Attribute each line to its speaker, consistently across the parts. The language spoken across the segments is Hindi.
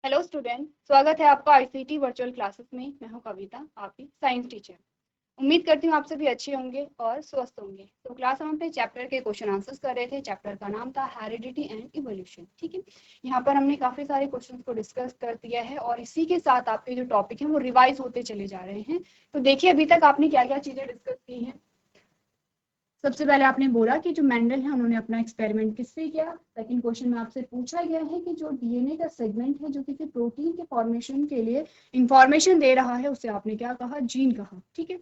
Speaker 1: हेलो स्टूडेंट, स्वागत है आपका आईसीटी वर्चुअल क्लासेस में। मैं हूं कविता, आपकी साइंस टीचर। उम्मीद करती हूं आप सभी अच्छे होंगे और स्वस्थ होंगे। तो क्लास हम अपने चैप्टर के क्वेश्चन आंसर्स कर रहे थे। चैप्टर का नाम था हेरिडिटी एंड इवोल्यूशन। ठीक है, यहाँ पर हमने काफी सारे क्वेश्चंस को डिस्कस कर दिया है और इसी के साथ आपके जो टॉपिक है वो रिवाइज होते चले जा रहे हैं। तो देखिए अभी तक आपने क्या क्या चीजें डिस्कस की हैं। सबसे पहले आपने बोला कि जो मेंडल है उन्होंने अपना एक्सपेरिमेंट किससे किया। सेकंड क्वेश्चन में आपसे पूछा गया है कि जो डीएनए का सेगमेंट है जो किसी प्रोटीन के फॉर्मेशन के लिए इंफॉर्मेशन दे रहा है उसे आपने क्या कहा, जीन कहा। ठीक है,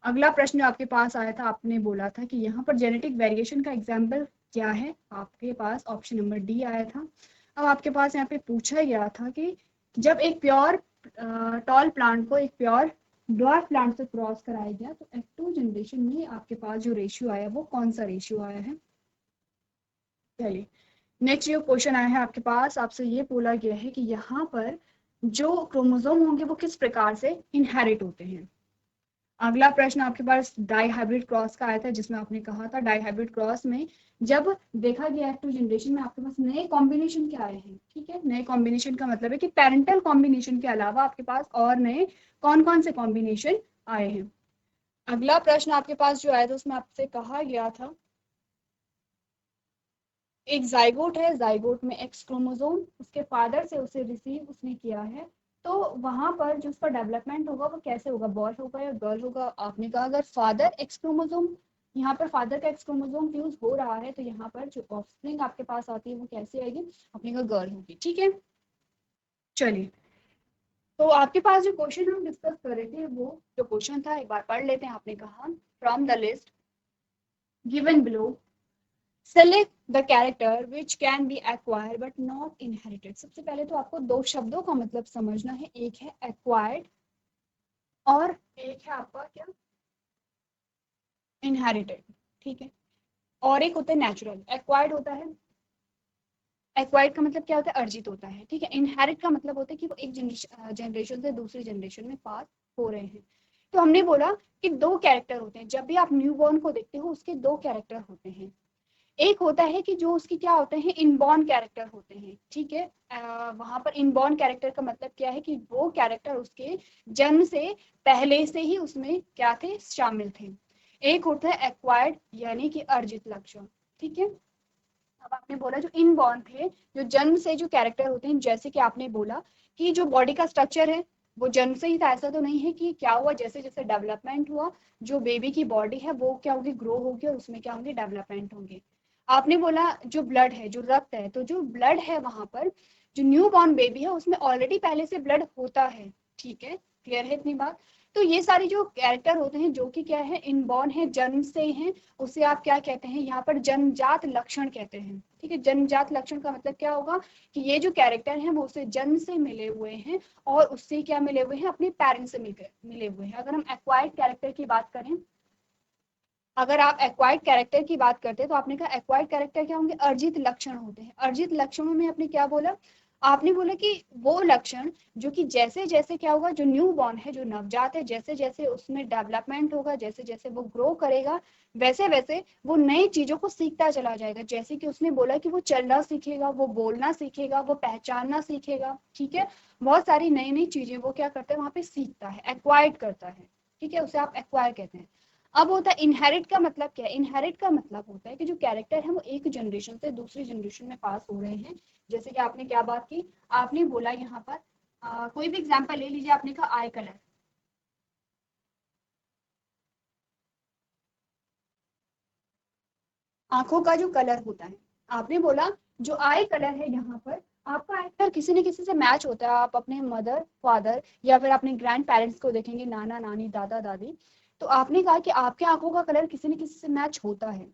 Speaker 1: अगला प्रश्न आपके पास आया था, आपने बोला था कि यहाँ पर जेनेटिक वेरिएशन का एग्जाम्पल क्या है। आपके पास ऑप्शन नंबर डी आया था। अब आपके पास यहाँ पे पूछा गया था कि जब एक प्योर टॉल प्लांट को एक प्योर ड्वार्फ प्लांट से क्रॉस कराया गया तो F2 जनरेशन में आपके पास जो रेशियो आया वो कौन सा रेशियो आया है। चलिए, नेक्स्ट जो क्वेश्चन आया है आपके पास, आपसे ये बोला गया है कि यहाँ पर जो क्रोमोसोम होंगे वो किस प्रकार से इनहेरिट होते हैं। अगला प्रश्न आपके पास डाई हाइब्रिड क्रॉस का आया था, जिसमें आपने कहा था डाई हाइब्रिड क्रॉस में जब देखा गया F2 जनरेशन में आपके पास नए कॉम्बिनेशन क्या आए हैं। ठीक है, नए कॉम्बिनेशन का मतलब है कि पेरेंटल कॉम्बिनेशन के अलावा आपके पास और नए कौन कौन से कॉम्बिनेशन आए हैं। अगला प्रश्न आपके पास जो आया था उसमें आपसे कहा गया था एक जाइगोट है, जाइगोट में एक्स क्रोमोसोम उसके फादर से उसे रिसीव उसने किया है, तो वहां पर जो उसका डेवलपमेंट होगा वो कैसे होगा, बॉय होगा या गर्ल होगा। आपने कहा अगर फादर एक्स क्रोमोसोम, यहाँ पर फादर का एक्स क्रोमोसोम यूज हो रहा है तो यहाँ पर जो ऑफस्प्रिंग आपके पास आती है वो कैसे आएगी, आपने कहा गर्ल होगी। ठीक है, चलिए, तो आपके पास जो क्वेश्चन हम डिस्कस कर रहे थे वो जो क्वेश्चन था एक बार पढ़ लेते हैं। आपने कहा from the list given below select the character which can be acquired but not inherited. सबसे पहले तो आपको दो शब्दों का मतलब समझना है, एक है एक्वायर्ड और एक है आपका क्या, इनहेरिटेड। ठीक है, और एक होता है नेचुरल। एक्वायर्ड होता है, एक्वायर्ड का मतलब क्या होता है, अर्जित होता है। ठीक है, इनहेरिट का मतलब होता है कि वो एक जनरेशन से दूसरी जनरेशन में पास हो रहे हैं। तो हमने बोला कि दो कैरेक्टर होते हैं। जब भी आप न्यू बॉर्न को देखते हो उसके दो कैरेक्टर होते हैं। एक होता है कि जो उसकी क्या होते हैं, इनबॉर्न कैरेक्टर होते हैं। ठीक है, वहां पर इनबॉर्न कैरेक्टर का मतलब क्या है कि वो कैरेक्टर उसके जन्म से पहले से ही उसमें क्या थे, शामिल थे। एक होता है एक्वायर्ड यानी कि अर्जित लक्षण। ठीक है, अब आपने बोला जो इनबॉर्न थे, जो जन्म से जो कैरेक्टर होते हैं, जैसे कि आपने बोला कि जो बॉडी का स्ट्रक्चर है वो जन्म से ही था, ऐसा तो नहीं है कि क्या हुआ जैसे जैसे डेवलपमेंट हुआ जो बेबी की बॉडी है वो क्या होगी, ग्रो होगी और उसमें क्या होंगे, डेवलपमेंट होंगे। आपने बोला जो ब्लड है, जो रक्त है, तो जो ब्लड है वहां पर जो न्यू बॉर्न बेबी है उसमें ऑलरेडी पहले से ब्लड होता है। ठीक है, क्लियर है इतनी बात। तो ये सारी जो कैरेक्टर होते हैं जो कि क्या है, इनबॉर्न है, जन्म से हैं, उसे आप क्या कहते हैं, यहाँ पर जन्मजात लक्षण कहते हैं। ठीक है, जन्मजात लक्षण का मतलब क्या होगा कि ये जो कैरेक्टर हैं वो उसे जन्म से मिले हुए हैं और उससे क्या मिले हुए हैं, अपने पेरेंट्स से मिले हुए हैं। अगर हम एक्वायर्ड कैरेक्टर की बात करें, अगर आप एक्वायर्ड कैरेक्टर की बात करते हैं तो आपने कहा एक्वायर्ड कैरेक्टर क्या होंगे, अर्जित लक्षण होते हैं। अर्जित लक्षणों में आपने क्या बोला, आपने बोला कि वो लक्षण जो कि जैसे जैसे क्या होगा, जो न्यू बॉर्न है, जो नवजात है, जैसे जैसे उसमें डेवलपमेंट होगा, जैसे जैसे वो ग्रो करेगा वैसे वैसे वो नई चीजों को सीखता चला जाएगा। जैसे कि उसने बोला कि वो चलना सीखेगा, वो बोलना सीखेगा, वो पहचानना सीखेगा। ठीक है, बहुत सारी नई नई चीजें वो क्या करता है वहां पे, सीखता है, एक्वायर्ड करता है। ठीक है, उसे आप एक्वायर कहते हैं। अब होता है इनहेरिट का मतलब क्या है, इनहेरिट का मतलब होता है कि जो कैरेक्टर है वो एक जनरेशन से दूसरी जनरेशन में पास हो रहे हैं। जैसे कि आपने क्या बात की, आपने बोला यहाँ पर कोई भी एग्जांपल ले लीजिए, आपने कहा आई कलर, आंखों का जो कलर होता है। आपने बोला जो आई कलर है यहाँ पर, आपका आई कलर किसी न किसी से मैच होता है। आप अपने मदर फादर या फिर अपने ग्रैंड पेरेंट्स को देखेंगे, नाना नानी दादा दादी, तो आपने कहा कि आपके आंखों का कलर किसी न किसी से मैच होता है।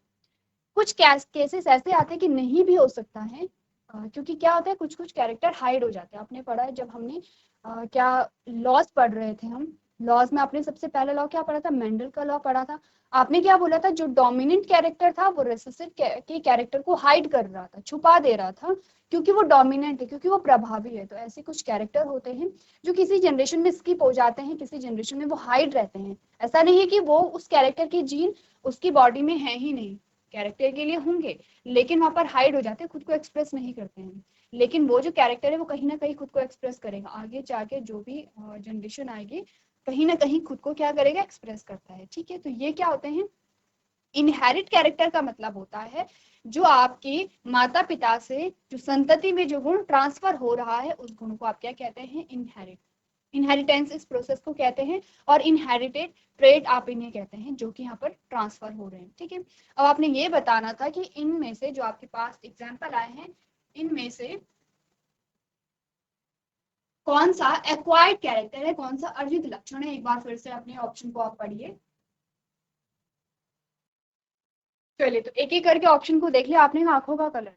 Speaker 1: कुछ केसेस ऐसे आते हैं कि नहीं भी हो सकता है, क्योंकि क्या होता है कुछ कुछ कैरेक्टर हाइड हो जाते हैं। आपने पढ़ा है जब हमने क्या लॉज पढ़ रहे थे हम, लॉज में आपने सबसे पहला लॉ क्या पढ़ा था, मेंडल का लॉ पढ़ा था। आपने क्या बोला था, जो डोमिनेंट कैरेक्टर था वो रिसेसिव के कैरेक्टर को हाइड कर रहा था, छुपा दे रहा था, क्योंकि वो डोमिनेंट है, क्योंकि वो प्रभावी है। तो ऐसे कुछ कैरेक्टर होते हैं जो किसी जनरेशन में स्किप हो जाते हैं, किसी जनरेशन में वो हाइड रहते हैं। ऐसा नहीं है कि वो उस कैरेक्टर की जीन उसकी बॉडी में है ही नहीं, कैरेक्टर के लिए होंगे, लेकिन वहां पर हाइड हो जाते हैं, खुद को एक्सप्रेस नहीं करते हैं। लेकिन वो जो कैरेक्टर है वो कहीं ना कहीं खुद को एक्सप्रेस करेगा, आगे जाके जो भी जनरेशन आएगी कहीं ना कहीं खुद को क्या करेगा, एक्सप्रेस करता है। ठीक है, तो ये क्या होते हैं, इनहेरिट कैरेक्टर का मतलब होता है जो आपके माता पिता से जो संतति में जो गुण ट्रांसफर हो रहा है उस गुण को आप क्या कहते हैं, इनहेरिट। इनहेरिटेंस इस प्रोसेस को कहते हैं, और इनहेरिटेड ट्रेड आप इन्हें कहते हैं जो कि यहाँ पर ट्रांसफर हो रहे हैं। ठीक है, अब आपने ये बताना था कि इनमें से जो आपके पास एग्जाम्पल आए हैं इनमें से कौन सा एक्वायर्ड कैरेक्टर है, कौन सा अर्जित लक्षण है। एक बार फिर से अपने ऑप्शन को आप पढ़िए। चलिए तो एक एक करके ऑप्शन को देख लिया आपने। आंखों का कलर,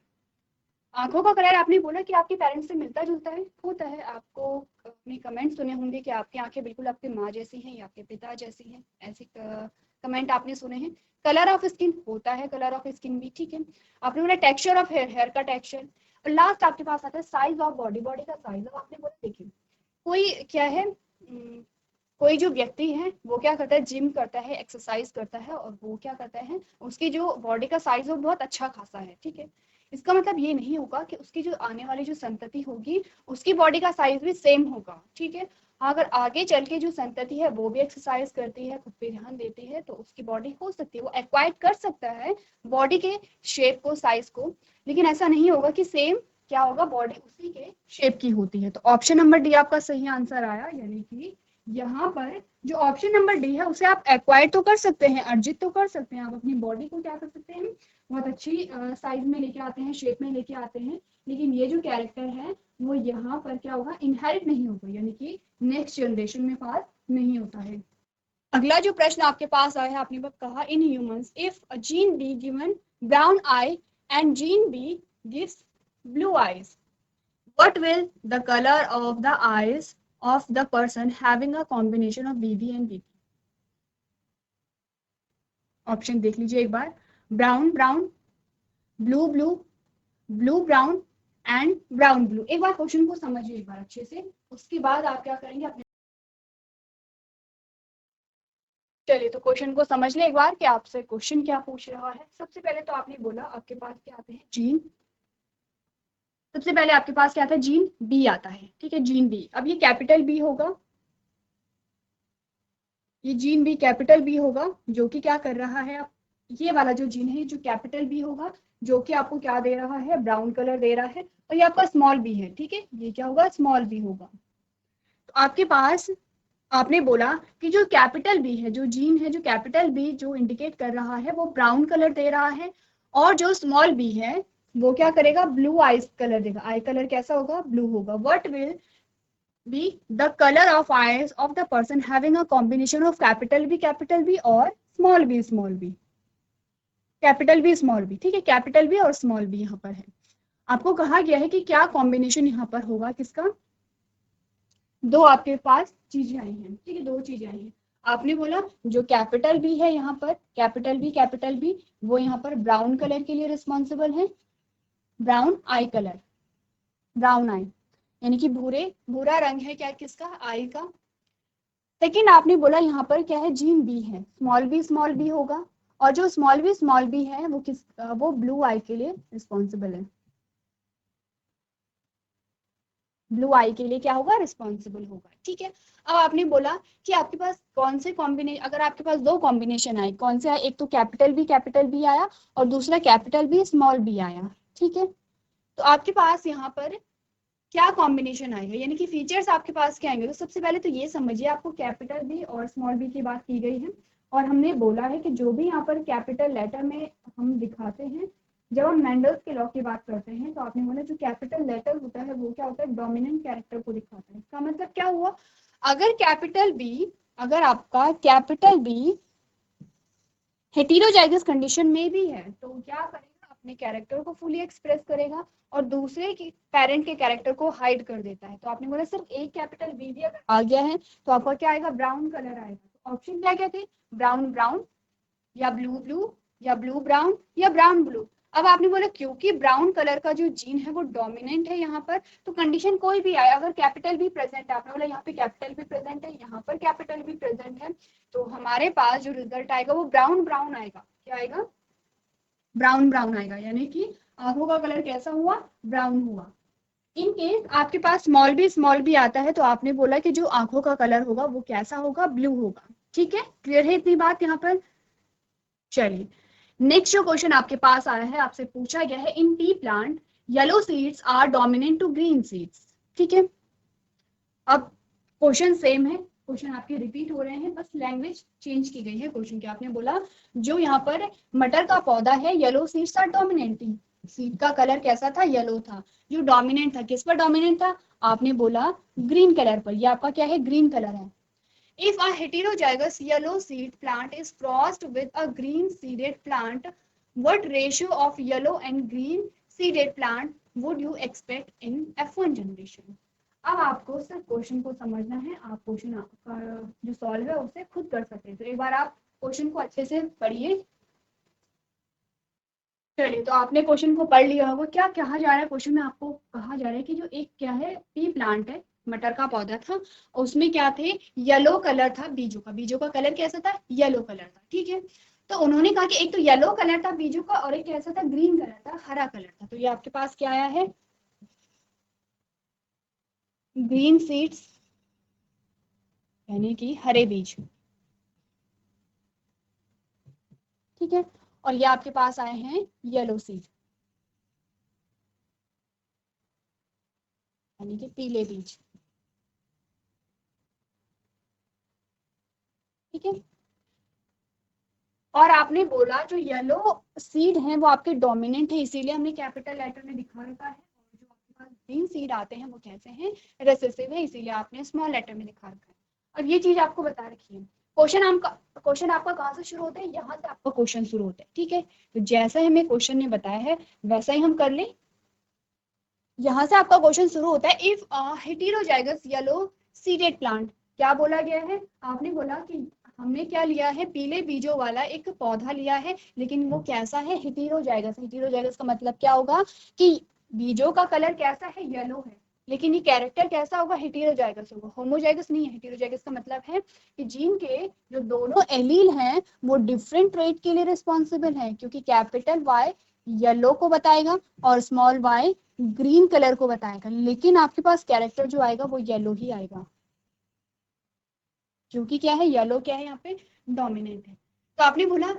Speaker 1: आंखों का कलर आपने बोला कि आपके पेरेंट्स से मिलता जुलता है, होता है। आपको अपने कमेंट सुने होंगे कि आपकी आंखें बिल्कुल आपकी माँ जैसी हैं या आपके पिता जैसी हैं, ऐसे कमेंट आपने सुने हैं। कलर ऑफ स्किन होता है, कलर ऑफ स्किन भी। ठीक है, आपने बोला टेक्सचर ऑफ हेयर, हेयर का टेक्सचर। और लास्ट आपके पास आता है साइज ऑफ बॉडी, बॉडी का साइज। अब आपने बोला देखिए कोई क्या है, कोई जो व्यक्ति है वो क्या करता है, जिम करता है, एक्सरसाइज करता है, और वो क्या करता है, उसकी जो बॉडी का साइज वो बहुत अच्छा खासा है। ठीक है, इसका मतलब ये नहीं होगा कि उसकी जो आने वाली जो संतति होगी उसकी बॉडी का साइज भी सेम होगा। ठीक है, अगर आगे चल के जो संतति है वो भी एक्सरसाइज करती है, खुद पे ध्यान देती है, तो उसकी बॉडी हो सकती है, वो एक्वायर कर सकता है बॉडी के शेप को, साइज को। लेकिन ऐसा नहीं होगा कि सेम क्या होगा, बॉडी उसी के शेप की होती है। तो ऑप्शन नंबर डी आपका सही आंसर आया, यानी कि यहाँ पर जो ऑप्शन नंबर डी है उसे आप एक्वायर तो कर सकते हैं, अर्जित तो कर सकते हैं, आप अपनी बॉडी को क्या कर सकते हैं, बहुत अच्छी साइज में लेके आते हैं, शेप में लेके आते हैं। लेकिन ये जो कैरेक्टर है वो यहाँ पर क्या होगा, इनहेरिट नहीं होगा, यानी कि नेक्स्ट जनरेशन में पास नहीं होता है। अगला जो प्रश्न आपके पास आया है, आपने कहा in humans if a gene B given brown eye and gene B gives blue eyes, what will the color of the eyes of the person having a combination of BB and BB? Option देख लीजिए एक बार, brown brown, blue blue, blue brown and brown blue. एक बार क्वेश्चन को समझिए एक बार अच्छे से, उसके बाद आप क्या करेंगे अपने। चलिए तो क्वेश्चन को समझ ले एक बार कि आपसे क्वेश्चन क्या पूछ रहा है। सबसे पहले तो आपने बोला आपके पास क्या आते हैं, जीन। सबसे पहले आपके पास क्या आता है, जीन बी आता है। ठीक है, जीन बी। अब ये कैपिटल बी होगा, ये जीन बी कैपिटल बी होगा, जो कि क्या कर रहा है, आप ये वाला जो जीन है जो कैपिटल बी होगा, जो कि आपको क्या दे रहा है, ब्राउन कलर दे रहा है। और ये आपका स्मॉल बी है। ठीक है, ये क्या होगा, स्मॉल बी होगा। तो आपके पास आपने बोला कि जो कैपिटल बी है, जो जीन है, जो कैपिटल बी जो इंडिकेट कर रहा है वो ब्राउन कलर दे रहा है, और जो स्मॉल बी है वो क्या करेगा, ब्लू आइज कलर देगा। आई कलर कैसा होगा, ब्लू होगा। What will be the color of eyes of the person having a combination of capital B और small b, capital B small B. ठीक है, कैपिटल बी और स्मॉल बी यहाँ पर है। आपको कहा गया है कि क्या कॉम्बिनेशन यहाँ पर होगा, किसका, दो आपके पास चीजें आई हैं। ठीक है, दो चीजें आई हैं। आपने बोला जो कैपिटल बी है यहाँ पर, कैपिटल बी वो यहाँ पर ब्राउन कलर के लिए रिस्पॉन्सिबल है, ब्राउन आई कलर, ब्राउन आई यानी कि भूरा रंग है क्या, किसका, आई का। सेकेंड आपने बोला यहाँ पर क्या है, जीन बी है, स्मॉल बी होगा, और जो स्मॉल बी है वो वो ब्लू आई के लिए रिस्पॉन्सिबल है, ब्लू आई के लिए क्या होगा, रिस्पॉन्सिबल होगा। ठीक है, अब आपने बोला कि आपके पास कौन से कॉम्बिनेशन, अगर आपके पास दो कॉम्बिनेशन आए, कौन से आए, एक तो कैपिटल बी आया और दूसरा कैपिटल बी स्मॉल बी आया। ठीक है, तो आपके पास यहाँ पर क्या कॉम्बिनेशन आएगा, यानी कि फीचर्स आपके पास क्या आएंगे। तो सबसे पहले तो ये समझिए, आपको कैपिटल बी और स्मॉल बी की बात की गई है, और हमने बोला है कि जो भी यहाँ पर कैपिटल लेटर में हम दिखाते हैं, जब हम मेंडल्स के लॉ की बात करते हैं, तो आपने बोला जो कैपिटल लेटर होता है वो क्या होता है, डोमिनेंट कैरेक्टर को दिखाता है। इसका मतलब क्या हुआ, अगर कैपिटल बी, अगर आपका कैपिटल बी हेटेरोजाइगस कंडीशन में भी है तो क्या करेगा, अपने कैरेक्टर को फुली एक्सप्रेस करेगा और दूसरे की पेरेंट के कैरेक्टर को हाइड कर देता है। तो आपने बोला सिर्फ एक कैपिटल बी भी अगर आ गया है तो आपका क्या आएगा, ब्राउन कलर आएगा। तो ऑप्शन क्या क्या थे, ब्राउन ब्राउन, या ब्लू ब्लू, या ब्लू ब्राउन, या ब्राउन ब्लू। अब आपने बोला क्योंकि ब्राउन कलर का जो जीन है वो डोमिनेंट है यहाँ पर, तो कंडीशन कोई भी आए, अगर कैपिटल भी प्रेजेंट है, आपने बोला यहाँ पे कैपिटल भी प्रेजेंट है, यहाँ पर कैपिटल भी प्रेजेंट है, तो हमारे पास जो रिजल्ट आएगा वो ब्राउन ब्राउन आएगा। क्या आएगा, ब्राउन ब्राउन आएगा, यानी कि आंखों का कलर कैसा हुआ, ब्राउन हुआ। इन केस आपके पास स्मॉल बी आता है तो आपने बोला कि जो आंखों का कलर होगा वो कैसा होगा, ब्लू होगा। ठीक है, क्लियर है इतनी बात यहाँ पर। चलिए नेक्स्ट जो क्वेश्चन आपके पास आया है, आपसे पूछा गया है in pea plant yellow seeds are dominant to green seeds. ठीक है, अब क्वेश्चन सेम है, क्वेश्चन आपके रिपीट हो रहे हैं, बस लैंग्वेज चेंज की गई है क्वेश्चन की। आपने बोला जो यहाँ पर मटर का पौधा है yellow seeds are dominant, seed का कलर कैसा था, येलो था। जो डोमिनेंट था, किस पर डोमिनेंट था, आपने बोला ग्रीन कलर पर, ये आपका क्या है, ग्रीन कलर है। If a heterozygous yellow seed plant is crossed with a green seeded plant, what ratio of yellow and green seeded plant would you expect in F1 generation? अब आपको सिर्फ क्वेश्चन को समझना है, आप क्वेश्चन आपका जो सॉल्व है उसे खुद कर सकते हैं। तो एक बार आप क्वेश्चन को अच्छे से पढ़िए। चलिए, तो आपने क्वेश्चन को पढ़ लिया होगा। क्या कहा जा रहा है क्वेश्चन में, आपको कहा जा रहा है कि जो एक क्या है, पी प्लांट है, मटर का पौधा था, उसमें क्या थे, येलो कलर था बीजों का। बीजों का कलर कैसा था, येलो कलर था। ठीक है, तो उन्होंने कहा कि एक तो येलो कलर था बीजों का और एक कैसा था, ग्रीन कलर था, हरा कलर था। तो ये आपके पास क्या आया है, ग्रीन सीड्स, यानी कि हरे बीज। ठीक है, और ये आपके पास आए हैं येलो सीड, यानी कि पीले बीज। ठीक है, और आपने बोला जो येलो सीड है वो आपके डोमिनेंट है, इसीलिए हमने कैपिटल लेटर में दिखा रखा है। और जो आपके पास ग्रीन सीड आते हैं वो कैसे हैं, रेसेसिव है, इसीलिए आपने स्मॉल लेटर में दिखा रखा है। और ये चीज आपको बता रखी है। क्वेश्चन आपका कहाँ से शुरू होता है, यहाँ से आपका क्वेश्चन शुरू होता है। ठीक है, तो जैसा हमें क्वेश्चन ने बताया है वैसा ही हम कर लें। यहाँ से आपका क्वेश्चन शुरू होता है, if heterozygous yellow seeded plant, क्या बोला गया है, आपने बोला कि हमने क्या लिया है, पीले बीजों वाला एक पौधा लिया है, लेकिन वो कैसा है, हेटेरोजाइगस। हेटेरोजाइगस का मतलब क्या होगा कि बीजों का कलर कैसा है, येलो है, लेकिन ये कैरेक्टर कैसा होगा, हेटेरोजाइगस होगा, होमोजाइगस नहीं है। हेटेरोजाइगस का मतलब है कि जीन के जो दोनों एलील हैं वो डिफरेंट ट्रेट के लिए रिस्पॉन्सिबल है, क्योंकि कैपिटल वाई येलो को बताएगा और स्मॉल वाई ग्रीन कलर को बताएगा, लेकिन आपके पास कैरेक्टर जो आएगा वो येलो ही आएगा, क्योंकि क्या है, येलो क्या है यहाँ पे, डोमिनेंट है। तो आपने बोला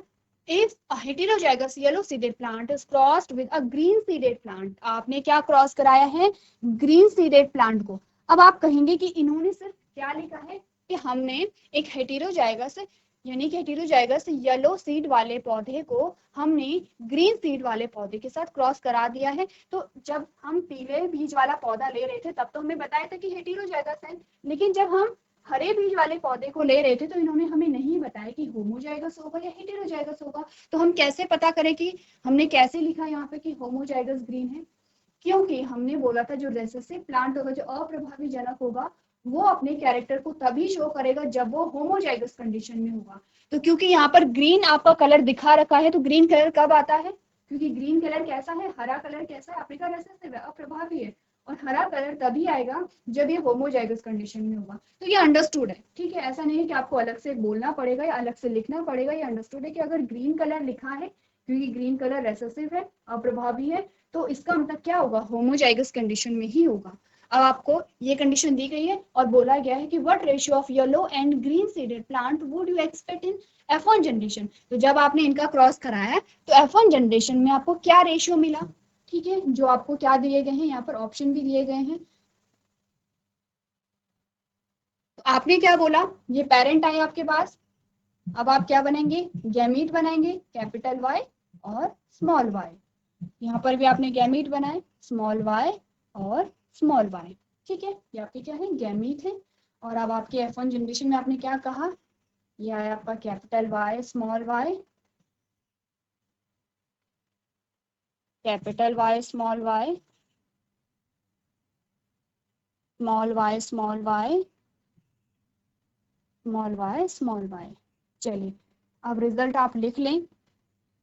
Speaker 1: if heterozygous yellow seeded plant is crossed with a green seeded plant, आपने क्या क्रॉस कराया है, ग्रीन सीडेड प्लांट को। अब आप कहेंगे कि इन्होंने सिर्फ क्या लिखा है कि हमने एक हेटेरोजाइगस, यानी कि हेटेरोजाइगस येलो सीड वाले पौधे को हमने ग्रीन सीड वाले पौधे के साथ क्रॉस करा दिया है। तो जब हम पीले बीज वाला पौधा ले रहे थे तब तो हमें बताया था कि हेटेरोजाइगस है, लेकिन जब हम हरे बीज वाले पौधे को ले रहे थे तो इन्होंने हमें नहीं बताया कि होमोजाइगस होगा या हेटेरोजाइगस होगा। तो हम कैसे पता करें कि हमने कैसे लिखा यहाँ पे कि होमोजाइगस ग्रीन है, क्योंकि हमने बोला था जो रेसेसिव प्लांट होगा, जो अप्रभावी जनक होगा, वो अपने कैरेक्टर को तभी शो करेगा जब वो होमोजाइगस कंडीशन में होगा। तो क्योंकि यहाँ पर ग्रीन आपका कलर दिखा रखा है, तो ग्रीन कलर कब आता है, क्योंकि ग्रीन कलर कैसा है, हरा कलर कैसा है, आपने कहा रेसेसिव है, अप्रभावी है, और हरा कलर तभी आएगा जब ये होमोजाइगस कंडीशन में होगा। तो ये अंडरस्टूड है। ठीक है, ऐसा नहीं है कि आपको अलग से बोलना पड़ेगा या अलग से लिखना पड़ेगा, ये अंडरस्टूड है कि अगर ग्रीन कलर लिखा है, क्योंकि ग्रीन कलर रेसेसिव है, अप्रभावी है, तो इसका मतलब क्या होगा, होमोजाइगस कंडीशन में ही होगा। अब आपको ये कंडीशन दी गई है और बोला गया है कि what ratio of yellow and green seeded plant would you expect in F1 generation. तो जब आपने इनका क्रॉस कराया तो F1 जनरेशन में आपको क्या रेशियो मिला। ठीक है, जो आपको क्या दिए गए हैं, यहाँ पर ऑप्शन भी दिए गए हैं। तो आपने क्या बोला, ये पेरेंट आए आपके पास, अब आप क्या बनेंगे, गैमीट बनाएंगे, कैपिटल वाई और स्मॉल वाई। यहाँ पर भी आपने गैमीट बनाए, स्मॉल वाई और स्मॉल वाई। ठीक है, ये आपके क्या है, गैमीट है। और अब आपके F1 जनरेशन में आपने क्या कहा, ये आया आपका capital Y small Y, capital Y small Y, small Y small Y, small Y small Y. चलिए, अब रिजल्ट आप लिख लें।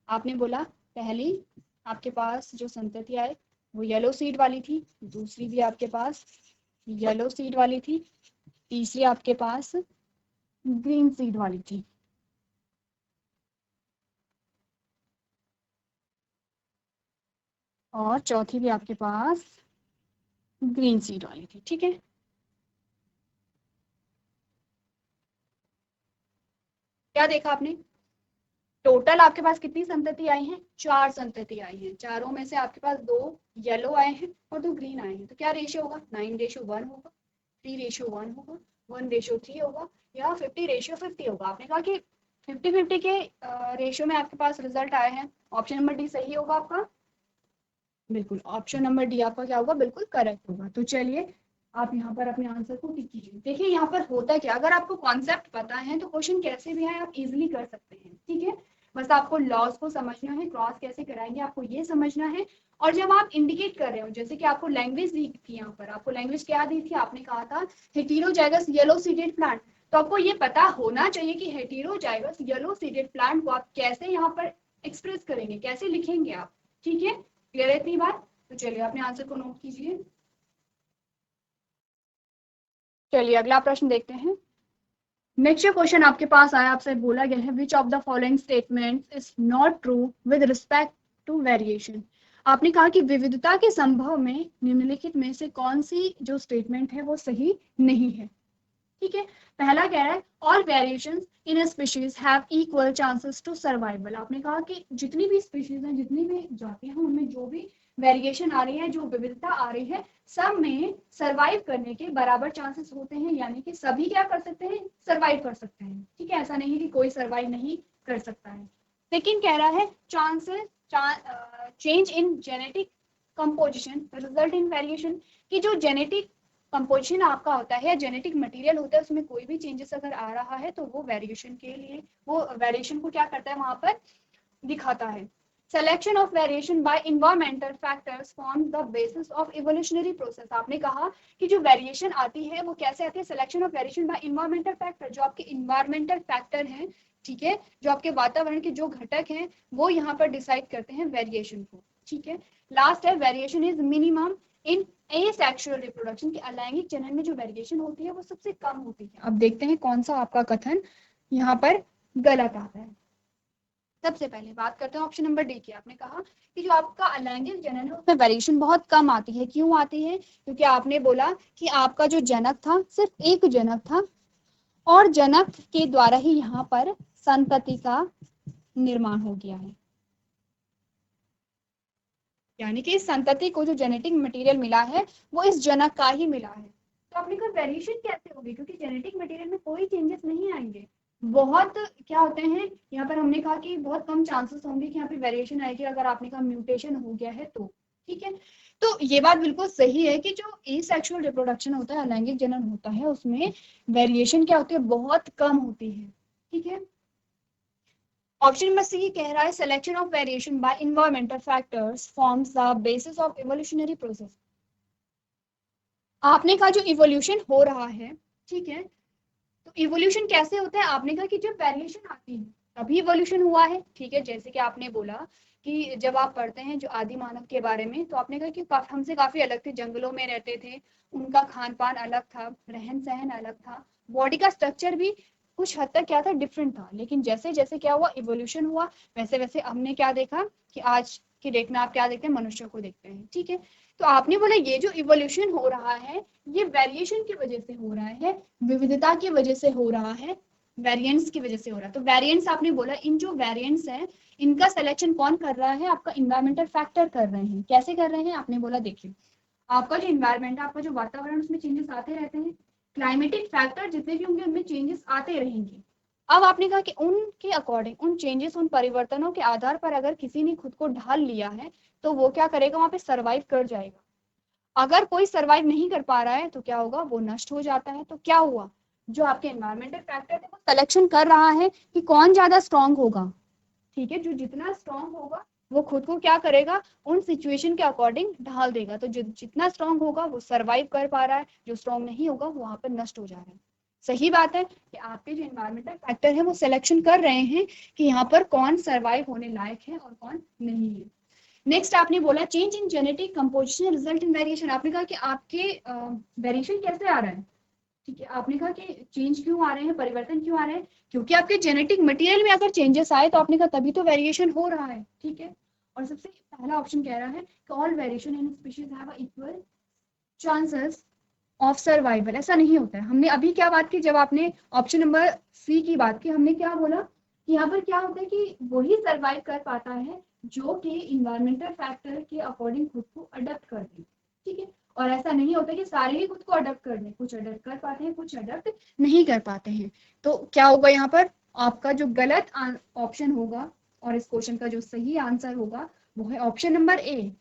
Speaker 1: आपने बोला पहली आपके पास जो संतति आई वो येलो सीड वाली थी, दूसरी भी आपके पास येलो सीड वाली थी, तीसरी आपके पास ग्रीन सीड वाली थी। और चौथी भी आपके पास ग्रीन सीड वाली थी, ठीक है। क्या देखा आपने, टोटल आपके पास कितनी संतति आई है, 4 संतति आई है, चारों में से आपके पास 2 येलो आए हैं और 2 ग्रीन आए हैं, तो क्या रेशियो होगा, 9:1 होगा, 3:1 होगा, 1:3 होगा, या 50:50 होगा। आपने कहा कि 50-50 के रेशियो में आपके पास रिजल्ट आए हैं, ऑप्शन नंबर डी सही होगा आपका, बिल्कुल ऑप्शन नंबर डी आपका क्या होगा, बिल्कुल करेक्ट होगा। तो चलिए आप यहाँ पर अपने आंसर को टिक कीजिए। देखिए यहाँ पर होता क्या, अगर आपको कॉन्सेप्ट पता है तो क्वेश्चन कैसे भी आए आप इजीली कर सकते हैं, ठीक है। बस आपको लॉस को समझना है, क्रॉस कैसे कराएंगे आपको ये समझना है। और जब आप इंडिकेट कर रहे हो, जैसे कि आपको लैंग्वेज दी थी, यहाँ पर आपको लैंग्वेज क्या दी थी, आपने कहा था हेटेरोजाइगस येलो सीडेड प्लांट, तो आपको ये पता होना चाहिए कि हेटेरोजाइगस येलो सीडेड प्लांट को आप कैसे यहाँ पर एक्सप्रेस करेंगे, कैसे लिखेंगे आप, ठीक है। क्लियर है इतनी बात, तो चलिए अपने आंसर को नोट कीजिए। चलिए अगला प्रश्न देखते हैं। नेक्स्ट क्वेश्चन आपके पास आया, आपसे बोला गया है which of the following statement is not true with respect to variation. आपने कहा कि विविधता के संभव में निम्नलिखित में से कौन सी जो स्टेटमेंट है वो सही नहीं है, ठीक है। पहला कह रहा है all variations in a species have equal chances to survival. आपने कहा कि जितनी भी स्पीशीज हैं, जितनी भी जातियां हैं, उनमें जो भी वेरिएशन आ रही है, जो विविधता आ रही है, सब में सर्वाइव करने के बराबर चांसेस होते हैं, यानी कि सभी क्या कर सकते हैं, सर्वाइव कर सकते हैं, ठीक है। ऐसा नहीं कि कोई सर्वाइव नहीं कर सकता है। लेकिन कह रहा है chances change in genetic composition result in variation, कि जो जेनेटिक कंपोजिशन आपका होता है या जेनेटिक मटेरियल होता है, उसमें कोई भी चेंजेस अगर आ रहा है तो वो वेरिएशन के लिए, वो वेरिएशन को क्या करता है, वहां पर दिखाता है। Selection of variation by environmental factors forms the basis of evolutionary process। आपने कहा कि जो वेरिएशन आती है वो कैसे आती है, selection of variation by environmental factor, जो आपके इन्वायरमेंटल फैक्टर हैं, ठीक है, जो आपके वातावरण के जो घटक हैं वो यहाँ पर डिसाइड करते हैं वेरिएशन को, ठीक है। लास्ट है variation is minimum in asexual reproduction, की अलैंगिक जनन में जो वेरिएशन होती है वो सबसे कम होती है। अब देखते हैं कौन सा आपका कथन यहाँ पर गलत आता है। सबसे पहले बात करते हैं ऑप्शन नंबर डी की। आपने कहा कि जो आपका अलैंगिक जनन है उसमें वेरिएशन बहुत कम आती है, क्यों आती है, क्योंकि आपने बोला कि आपका जो जनक था सिर्फ एक जनक था और जनक के द्वारा ही यहाँ पर संतति का निर्माण हो गया है, यानी कि इस संतति को जो जेनेटिक मटेरियल मिला है वो इस जनक का ही मिला है। तो आपने कहा वेरिएशन कैसे होगी, क्योंकि जेनेटिक मटेरियल में कोई चेंजेस नहीं आएंगे, बहुत क्या होते हैं यहाँ पर, हमने कहा कि बहुत कम चांसेस होंगे कि यहाँ पे वेरिएशन आएगी, अगर आपने कहा म्यूटेशन हो गया है तो, ठीक है। तो ये बात बिल्कुल सही है कि जो एसेक्सुअल रिप्रोडक्शन होता है, अलैंगिक जनन होता है, उसमें वेरिएशन क्या होती है, बहुत कम होती है, ठीक है। ऑप्शन नंबर सी कह रहा है selection of variation bye environmental factors forms the basis of evolutionary process. आपने कहा जो इवोल्यूशन हो रहा है, ठीक है, तो इवोल्यूशन कैसे होता है, आपने कहा कि जब वेरिएशन आती है तभी इवोल्यूशन हुआ है, ठीक है। जैसे कि आपने बोला कि जब आप पढ़ते हैं जो आदि मानव के बारे में, तो आपने कहा कि हमसे काफी अलग थे, जंगलों में रहते थे, उनका खान पान अलग था, रहन सहन अलग था, बॉडी का स्ट्रक्चर भी कुछ हद तक क्या था, डिफरेंट था। लेकिन जैसे जैसे क्या हुआ, इवोल्यूशन हुआ, वैसे वैसे हमने क्या देखा कि आज की डेट में आप क्या देखते हैं, मनुष्य को देखते हैं, ठीक है। तो आपने बोला ये जो इवोल्यूशन हो रहा है ये वेरिएशन की वजह से हो रहा है, विविधता की वजह से हो रहा है, वेरिएंट्स की वजह से हो रहा है। तो वेरिएंट्स आपने बोला, इन जो वेरिएंट्स है इनका सिलेक्शन कौन कर रहा है, आपका इन्वायरमेंटल फैक्टर कर रहे हैं। कैसे कर रहे हैं, आपने बोला देखिए आपका जो इन्वायरमेंट है, आपका जो वातावरण, उसमें चेंजेस आते रहते हैं, क्लाइमेटिक फैक्टर जितने भी होंगे उनमें चेंजेस आते रहेंगे। अब आपने कहा कि उनके अकॉर्डिंग, उन चेंजेस, उन परिवर्तनों के आधार पर अगर किसी ने खुद को ढाल लिया है तो वो क्या करेगा, वहां पे सर्वाइव कर जाएगा। अगर कोई सर्वाइव नहीं कर पा रहा है तो क्या होगा, वो नष्ट हो जाता है। तो क्या हुआ, जो आपके एनवायरमेंटल फैक्टर है वो सिलेक्शन कर रहा है कि कौन ज्यादा स्ट्रांग होगा, ठीक है। जो जितना स्ट्रांग होगा वो खुद को क्या करेगा, उन सिचुएशन के अकॉर्डिंग ढाल देगा। तो जितना स्ट्रांग होगा वो सर्वाइव कर पा रहा है, जो स्ट्रांग नहीं होगा वो वहां पर नष्ट हो जा रहा है। सही बात है कि आपके जो एनवायरमेंटल फैक्टर है वो सिलेक्शन कर रहे हैं कि यहाँ पर कौन सर्वाइव होने लायक है और कौन नहीं है। नेक्स्ट आपने बोला change in genetic composition result in variation. आपने कहा कि आपके वेरिएशन कैसे आ रहा है, ठीक है। आपने कहा कि चेंज क्यों आ रहे हैं, परिवर्तन क्यों आ रहे हैं, क्योंकि आपके जेनेटिक मटेरियल में अगर चेंजेस आए तो आपने कहा तभी तो वेरिएशन हो रहा है, ठीक है। और सबसे पहला ऑप्शन कह रहा है कि all variation in species have equal chances of survival. ऐसा नहीं होता है। हमने अभी क्या बात की, जब आपने ऑप्शन नंबर सी की बात की, हमने क्या बोला कि यहाँ पर क्या होता है कि वही सर्वाइव कर पाता है जो कि इन्वायरमेंटल फैक्टर के अकॉर्डिंग खुद को अडप्ट कर दे, ठीक है। और ऐसा नहीं होता कि सारे ही खुद को अडप्ट कर दें, कुछ अडप्ट कर पाते हैं, कुछ अडप्ट नहीं कर पाते हैं। तो क्या होगा यहाँ पर, आपका जो गलत ऑप्शन होगा और इस क्वेश्चन का जो सही आंसर होगा वो है ऑप्शन नंबर ए,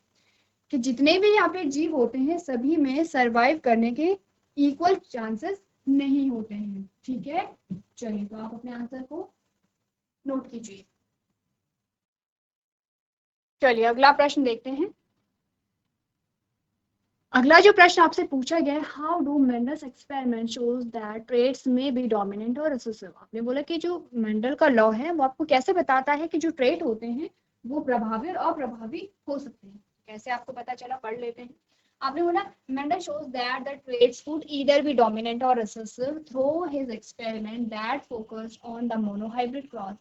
Speaker 1: कि जितने भी यहाँ पे जीव होते हैं सभी में सरवाइव करने के इक्वल चांसेस नहीं होते हैं, ठीक है। चलिए, तो आप अपने आंसर को नोट कीजिए। चलिए अगला प्रश्न देखते हैं। अगला जो प्रश्न आपसे पूछा गया है, how do Mendel's experiment shows that traits में बी डोमिनेंट और रिसेसिव। आपने बोला कि जो मेंडल का लॉ है वो आपको कैसे बताता है कि जो ट्रेड होते हैं वो प्रभावी और अप्रभावी हो सकते हैं। कैसे आपको पता चला, पढ़ लेते हैं। आपने बोला Mendel shows that the traits could either be dominant और recessive through his experiment that focused on the monohybrid cross.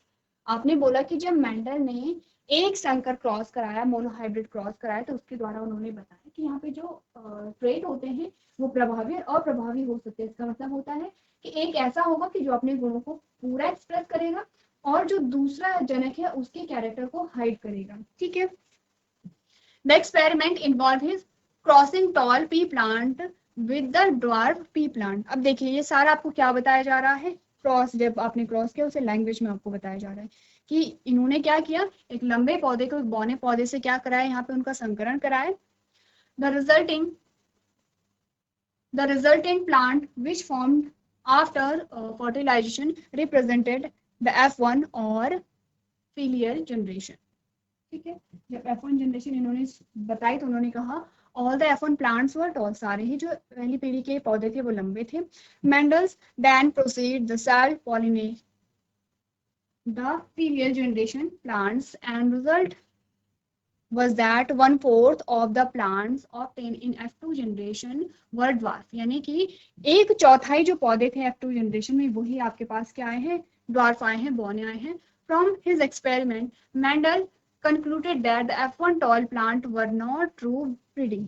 Speaker 1: आपने बोला कि जब मेंडल ने एक संकर क्रॉस कराया, मोनोहाइब्रिड क्रॉस कराया, तो उसके द्वारा उन्होंने बताया कि यहाँ पे जो ट्रेट होते हैं वो प्रभावी और अप्रभावी हो सकते हैं। इसका मतलब होता है कि एक ऐसा होगा कि जो अपने गुणों को पूरा एक्सप्रेस करेगा और जो दूसरा जनक है उसके कैरेक्टर को हाइड करेगा, ठीक है। The experiment involve his crossing toll P plant with the dwarf P plant. अब देखिए ये सारा आपको क्या बताया जा रहा है, क्रॉस जब आपने क्रॉस किया उसे लैंग्वेज में आपको बताया जा रहा है कि इन्होंने क्या किया, एक लंबे पौधे को एक बौने पौधे से क्या कराया, यहाँ पे उनका संकरण कराया। The resulting plant which formed after fertilization represented the F1 और filial generation, ठीक है। जब F1 जनरेशन इन्होंने बताई तो उन्होंने कहा all the F1 plants were toll, सारे ही जो पहली पीढ़ी के पौधे थे वो लंबे थे। Mendel's then proceed the cell pollinate the filial generation plants and result was that 1/4 of the plants obtained in F2 generation were dwarf। यानी कि एक चौथाई जो पौधे थे F2 जनरेशन में वही आपके पास क्या आए हैं, ड्वार्फ आए हैं, बौने आए हैं। From his experiment, Mendel concluded that the F1 tall plant were not true breeding।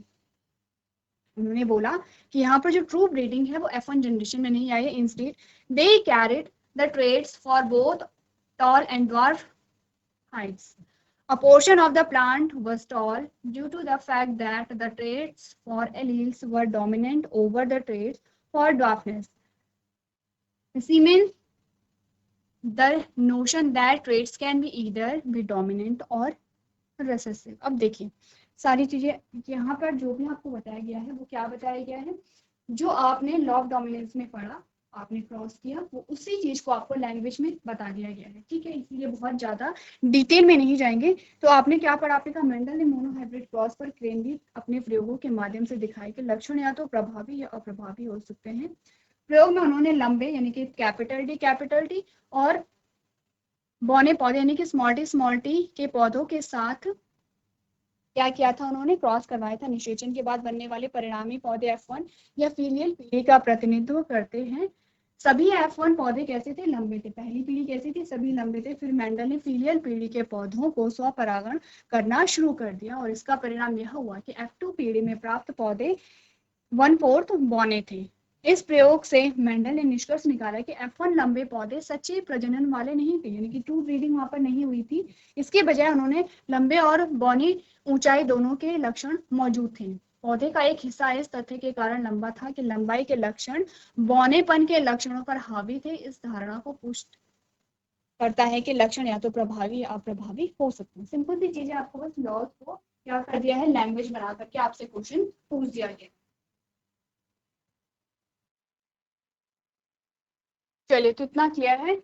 Speaker 1: उन्होंने बोला कि यहाँ पर जो ट्रू ब्रीडिंग है वो F1 जनरेशन में नहीं आई है, instead they carried the traits for both tall and dwarf heights। A portion of the plant was tall due to the fact that the traits for alleles were dominant over the traits for dwarfness. Semen, the notion that traits can be either be dominant or recessive। अब देखिए सारी चीजें यहाँ पर जो भी आपको बताया गया है वो क्या बताया गया है, जो आपने लॉ ऑफ डोमिनेंस में पढ़ा, आपने क्रॉस किया, वो उसी चीज को आपको लैंग्वेज में बता दिया गया है, ठीक है। इसलिए बहुत ज्यादा डिटेल में नहीं जाएंगे। तो आपने क्या पढ़ा, आपने कहा मेंडल ने मोनोहाइब्रिड क्रॉस पर क्रेनली अपने प्रयोगों के माध्यम से दिखाई कि लक्षण या तो प्रभावी या अप्रभावी हो सकते हैं। प्रयोग में उन्होंने लंबे यानी कि कैपिटल टी और बौने पौधे यानी कि स्मॉल टी के पौधों के साथ क्या किया था, उन्होंने क्रॉस करवाया था। निषेचन के बाद बनने वाले परिणामी पौधे F1 या फीलियल पीढ़ी का प्रतिनिधित्व करते हैं। सभी F1 पौधे कैसे थे, लंबे थे। पहली पीढ़ी कैसी थी, सभी लंबे थे। फिर मेंडल ने फीलियल पीढ़ी के पौधों को स्वपरागण करना शुरू कर दिया और इसका परिणाम यह हुआ कि F2 पीढ़ी में प्राप्त पौधे 1/4 बौने थे। इस प्रयोग से मेंडल ने निष्कर्ष निकाला कि F1 लंबे पौधे सच्चे प्रजनन वाले नहीं थे, यानी कि ट्रू ब्रीडिंग वहां पर नहीं हुई थी। इसके बजाय उन्होंने लंबे और बौनी ऊंचाई दोनों के लक्षण मौजूद थे। पौधे का एक हिस्सा इस तथ्य के कारण लंबा था कि लंबाई के लक्षण बौनेपन के लक्षणों पर हावी थे। इस धारणा को पुष्ट करता है कि लक्षण या तो प्रभावी या अप्रभावी हो सकते हैं। सिंपल सी चीजें आपको बस लॉज को क्या कर दिया है, लैंग्वेज बना करके आपसे क्वेश्चन पूछ दिया गया। चलिए, तो इतना क्लियर है।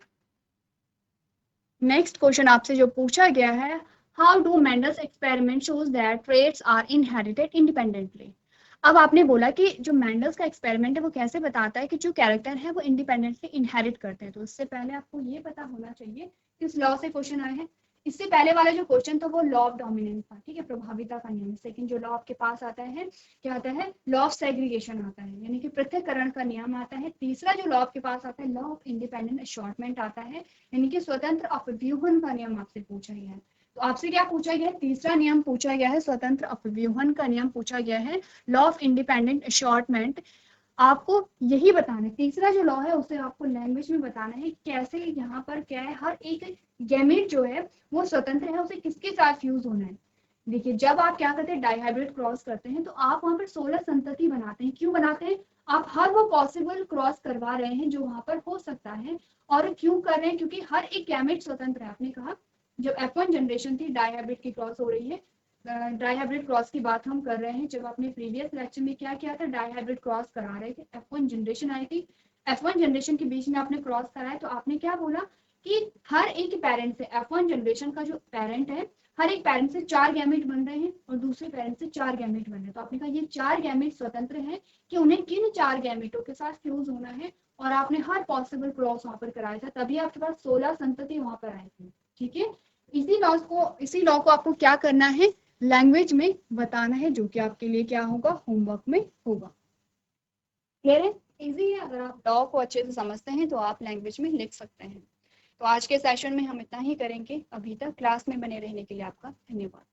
Speaker 1: नेक्स्ट क्वेश्चन आपसे जो पूछा गया है, how do Mendel's experiment shows that traits are inherited independently. अब आपने बोला कि जो मेंडल्स का एक्सपेरिमेंट है वो कैसे बताता है कि जो कैरेक्टर है वो इंडिपेंडेंटली इनहेरिट करते हैं। तो इससे पहले आपको ये पता होना चाहिए किस लॉ से क्वेश्चन आए हैं। इससे पहले वाला जो क्वेश्चन था वो लॉ ऑफ डोमिनेंस था, ठीक है, प्रभाविता का नियम। सेकंड जो लॉ आपके पास आता है क्या आता है, लॉ ऑफ सेग्रीगेशन आता है, यानी कि पृथक्करण का नियम आता है। तीसरा जो लॉ आपके पास आता है लॉ ऑफ इंडिपेंडेंट अशॉर्टमेंट आता है, यानी कि स्वतंत्र अपव्यूहन का नियम आपसे पूछा गया है। तो आपसे क्या पूछा गया है, तीसरा नियम पूछा गया है, स्वतंत्र अपव्यूहन का नियम पूछा गया है, लॉ ऑफ इंडिपेंडेंट अशॉर्टमेंट। आपको यही बताना है, तीसरा जो लॉ है उसे आपको लैंग्वेज में बताना है कैसे यहाँ पर क्या है, हर एक गैमेट जो है वो स्वतंत्र है, उसे किसके साथ फ्यूज होना है। देखिए जब आप क्या करते हैं, डाइहाइब्रिड क्रॉस करते हैं तो आप वहां पर 16 संतति बनाते हैं। क्यों बनाते हैं, आप हर वो पॉसिबल क्रॉस करवा रहे हैं जो वहां पर हो सकता है। और क्यों कर रहे हैं, क्योंकि हर एक गैमेट स्वतंत्र है। आपने कहा जब F1 जनरेशन थी डाइहाइब्रिड की क्रॉस हो रही है, डाइहाइब्रिड क्रॉस की बात हम कर रहे हैं। जब आपने प्रीवियस लेक्चर में क्या किया था, डाइहाइब्रिड क्रॉस करा रहे थे, F1 जनरेशन आई थी, F1 जनरेशन के बीच में आपने क्रॉस कराया तो आपने क्या बोला कि हर एक पेरेंट से, F1 जनरेशन का जो पेरेंट है, हर एक पेरेंट से 4 गैमेट बन रहे हैं और दूसरे पेरेंट से 4 गैमेट बन रहे हैं। तो आपने कहा ये 4 गैमेट स्वतंत्र हैं कि उन्हें किन 4 गैमेटों के साथ फ्यूज होना है, और आपने हर पॉसिबल क्रॉस वहां पर कराया था, तभी आपके पास 16 संतति वहां पर आई थी। ठीक है, इसी लॉ को आपको क्या करना है, लैंग्वेज में बताना है, जो कि आपके लिए क्या होगा, होमवर्क में होगा। क्लियर है, इजी है। अगर आप लॉ को अच्छे से समझते हैं तो आप लैंग्वेज में लिख सकते हैं। तो आज के सेशन में हम इतना ही करेंगे। अभी तक क्लास में बने रहने के लिए आपका धन्यवाद।